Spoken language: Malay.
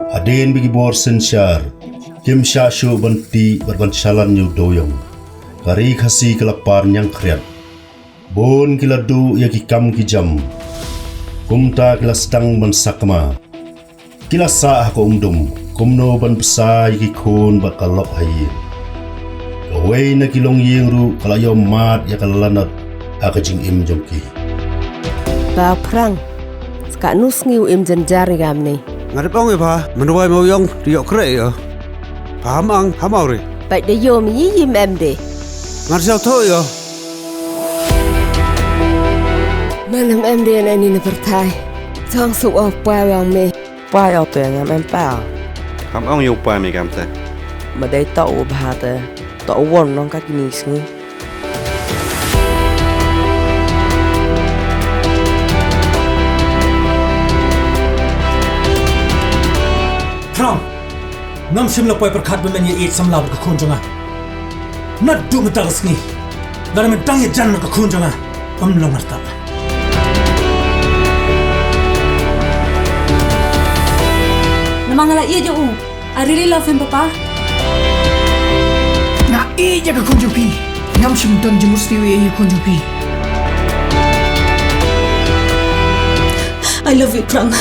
Adin bigi bor sensyar, kim syasyo banti berbansalan yu doyong. Kari khasi kelapar nyang kriat. Bon kiladu ya kikam kijam. Kumta kila sedang mensakma. Kila sah ko umdum, kumno ban besar yaki kon bakalok hayin. Gawai na kilong yingru kalayo mat ya kalanat akajing im jongki. Ba prang, ska nus ngiu im janjari gamni. Ngarep ong pa, marwei mau yong diok kre ya. Paham ang hamau ri. Baik de yom yim em de. Ngar sao tho ya. Malam em de na ni na pertai. Chong su op pa yang me. Pa ya te ngam em pa. Ham ong yu pa mi gam te. Mà đây tàu bà te. Tàu won nong ka kini sni. Pram, ngam sim la poi perkhat ben ye eat sam la ka khun jonga. Nat du ma tagas ni. Dar men tang ye jan ka khun jonga. Am lo marta. Namangala iya jo. I really love him, Papa. Na iya ka khun jopi. Ngam sim ton jimus ni ye khun jopi. I love you, Pram.